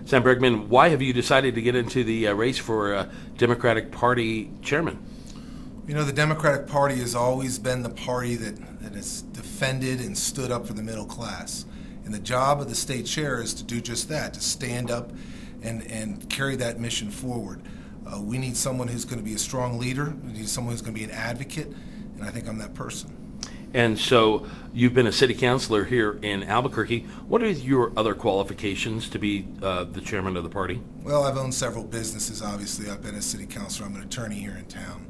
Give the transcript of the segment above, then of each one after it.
Sam Bregman, why have you decided to get into the race for Democratic Party chairman? You know, the Democratic Party has always been the party that has defended and stood up for the middle class. And the job of the state chair is to do just that, to stand up and carry that mission forward. We need someone who's going to be a strong leader. We need someone who's going to be an advocate, and I think I'm that person. And so you've been a city councilor here in Albuquerque. What are your other qualifications to be the chairman of the party? Well, I've owned several businesses, obviously. I've been a city councilor. I'm an attorney here in town.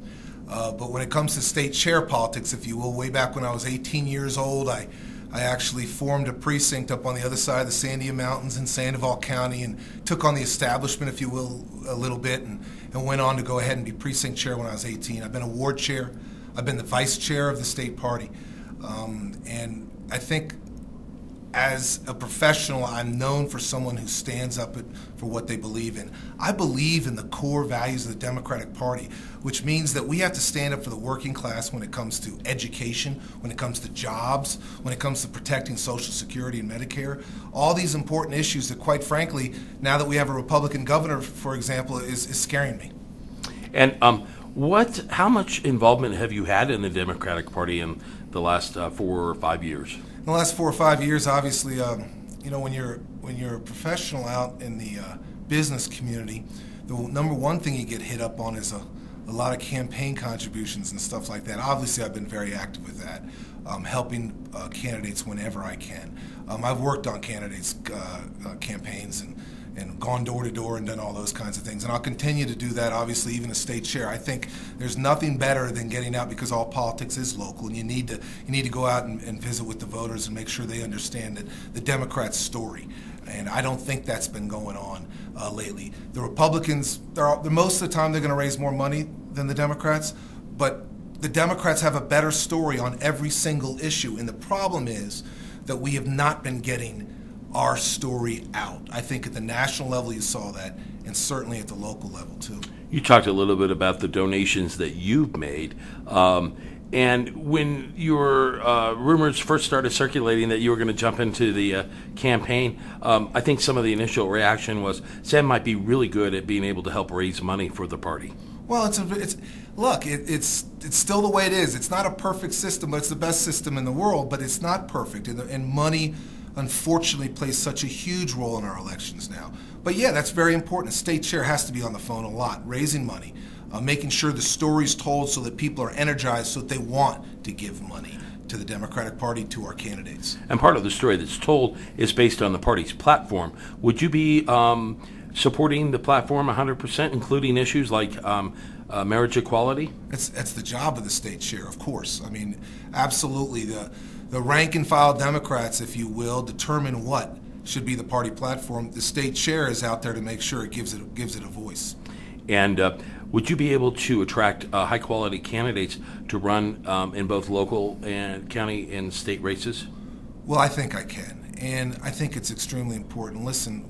But when it comes to state chair politics, if you will, way back when I was 18 years old, I actually formed a precinct up on the other side of the Sandia Mountains in Sandoval County and took on the establishment, if you will, a little bit, and went on to go ahead and be precinct chair when I was 18. I've been a ward chair. I've been the vice chair of the state party. And I think as a professional, I'm known for someone who stands up for what they believe in. I believe in the core values of the Democratic Party, which means that we have to stand up for the working class when it comes to education, when it comes to jobs, when it comes to protecting Social Security and Medicare. All these important issues that, quite frankly, now that we have a Republican governor, for example, is scaring me. And how much involvement have you had in the Democratic Party in the last 4 or 5 years? In the last 4 or 5 years, obviously, you know, when you're a professional out in the business community, the number one thing you get hit up on is a lot of campaign contributions and stuff like that. Obviously, I've been very active with that, helping candidates whenever I can. I've worked on candidates' campaigns and gone door to door and done all those kinds of things. And I'll continue to do that, obviously, even as state chair. I think there's nothing better than getting out, because all politics is local, and you need to go out and visit with the voters and make sure they understand the Democrats' story. And I don't think that's been going on lately. The Republicans, most of the time they're going to raise more money than the Democrats, but the Democrats have a better story on every single issue. And the problem is that we have not been getting our story out. I think at the national level you saw that, and certainly at the local level too. You talked a little bit about the donations that you've made. And when your rumors first started circulating that you were going to jump into the campaign, I think some of the initial reaction was Sam might be really good at being able to help raise money for the party. Well, it's still the way it is. It's not a perfect system, but it's the best system in the world. But it's not perfect, and money, unfortunately, plays such a huge role in our elections now. But yeah, that's very important. A state chair has to be on the phone a lot, raising money, making sure the story's told so that people are energized, so that they want to give money to the Democratic Party, to our candidates. And part of the story that's told is based on the party's platform. Would you be supporting the platform 100%, including issues like marriage equality? That's the job of the state chair, of course. I mean, absolutely. The rank and file Democrats, if you will, determine what should be the party platform. The state chair is out there to make sure it gives it a voice. And would you be able to attract high quality candidates to run in both local and county and state races? Well, I think I can, and I think it's extremely important. Listen,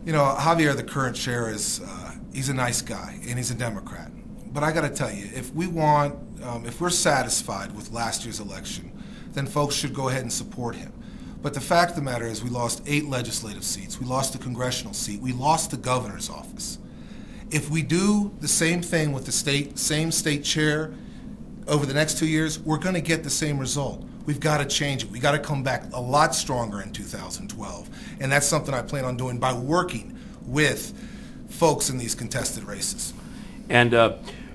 Javier, the current chair, he's a nice guy and he's a Democrat. But I got to tell you, if we're satisfied with last year's election, then folks should go ahead and support him. But the fact of the matter is we lost 8 legislative seats. We lost a congressional seat. We lost the governor's office. If we do the same thing with the same state chair over the next 2 years, we're going to get the same result. We've got to change it. We've got to come back a lot stronger in 2012. And that's something I plan on doing by working with folks in these contested races. And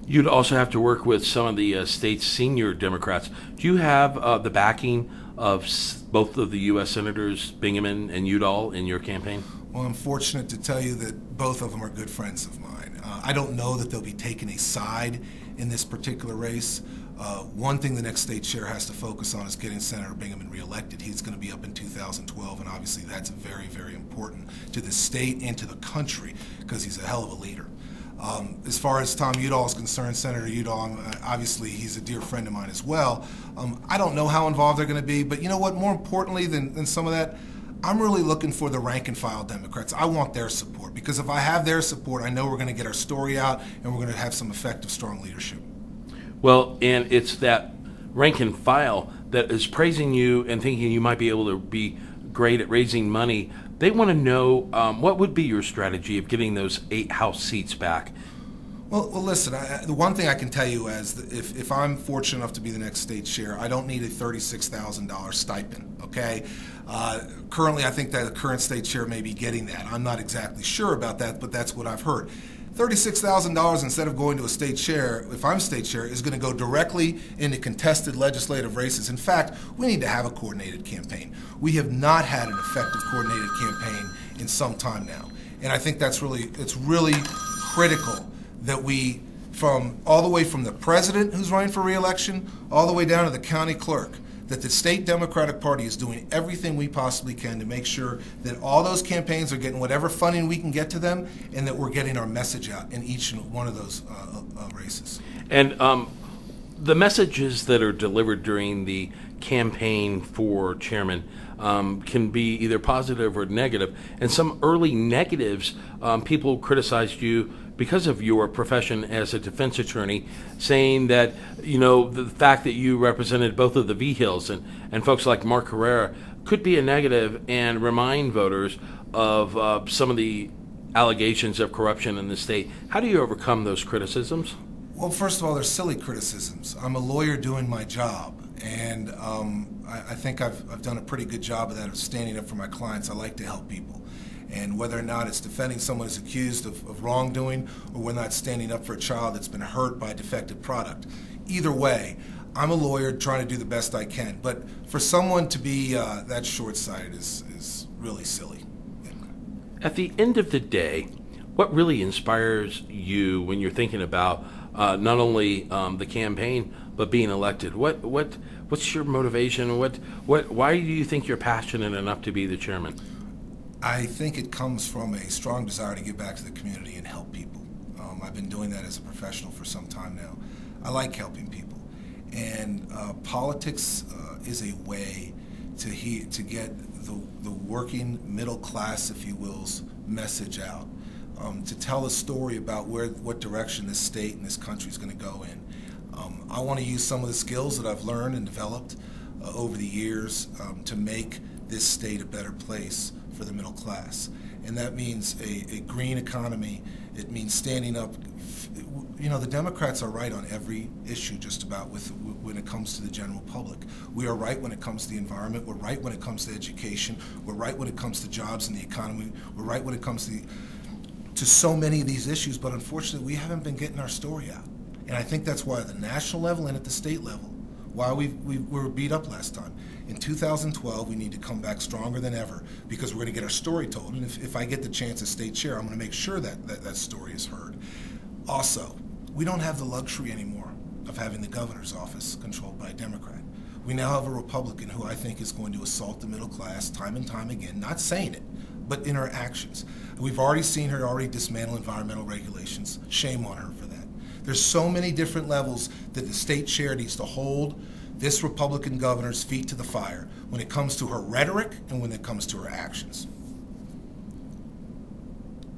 you'd also have to work with some of the state's senior Democrats. Do you have the backing of both of the U.S. Senators, Bregmam and Udall, in your campaign? Well, I'm fortunate to tell you that both of them are good friends of mine. I don't know that they'll be taking a side in this particular race. One thing the next state chair has to focus on is getting Senator Bregman reelected. He's going to be up in 2012, and obviously that's very, very important to the state and to the country because he's a hell of a leader. As far as Tom Udall is concerned, Senator Udall, obviously he's a dear friend of mine as well. I don't know how involved they're going to be, but you know what, more importantly than some of that, I'm really looking for the rank and file Democrats. I want their support, because if I have their support, I know we're going to get our story out and we're going to have some effective, strong leadership. Well, and it's that rank and file that is praising you and thinking you might be able to be great at raising money They want to know what would be your strategy of getting those 8 House seats back. Well, listen, the one thing I can tell you is that if I'm fortunate enough to be the next state chair, I don't need a $36,000 stipend, okay? Currently, I think that the current state chair may be getting that. I'm not exactly sure about that, but that's what I've heard. $36,000 instead of going to a state chair, if I'm state chair, is going to go directly into contested legislative races. In fact, we need to have a coordinated campaign. We have not had an effective coordinated campaign in some time now. And I think it's really critical that we, from all the way from the president who's running for re-election, all the way down to the county clerk, that the state Democratic Party is doing everything we possibly can to make sure that all those campaigns are getting whatever funding we can get to them, and that we're getting our message out in each one of those races. And the messages that are delivered during the campaign for chairman can be either positive or negative. And some early negatives, people criticized you because of your profession as a defense attorney, saying that, the fact that you represented both of the V Hills and folks like Mark Herrera could be a negative and remind voters of some of the allegations of corruption in the state. How do you overcome those criticisms? Well, first of all, they're silly criticisms. I'm a lawyer doing my job, and I think I've done a pretty good job of that, of standing up for my clients. I like to help people. And whether or not it's defending someone who's accused of wrongdoing, or whether or not standing up for a child that's been hurt by a defective product, either way, I'm a lawyer trying to do the best I can. But for someone to be that short-sighted is really silly. At the end of the day, what really inspires you when you're thinking about not only the campaign but being elected? What's your motivation? Why do you think you're passionate enough to be the chairman? I think it comes from a strong desire to give back to the community and help people. I've been doing that as a professional for some time now. I like helping people, and politics is a way to get the working middle class, if you will's message out, to tell a story about what direction this state and this country is going to go in. I want to use some of the skills that I've learned and developed over the years to make this state a better place for the middle class. And that means a green economy. It means standing up. The Democrats are right on every issue just about when it comes to the general public. We are right when it comes to the environment. We're right when it comes to education. We're right when it comes to jobs and the economy. We're right when it comes to so many of these issues, but unfortunately we haven't been getting our story out. And I think that's why at the national level and at the state level, why we were beat up last time. In 2012, we need to come back stronger than ever, because we're going to get our story told. And if I get the chance as state chair, I'm going to make sure that story is heard. Also, we don't have the luxury anymore of having the governor's office controlled by a Democrat. We now have a Republican who I think is going to assault the middle class time and time again, not saying it, but in her actions. We've already seen her already dismantle environmental regulations. Shame on her for that. There's so many different levels that the state chair needs to hold this Republican governor's feet to the fire when it comes to her rhetoric and when it comes to her actions.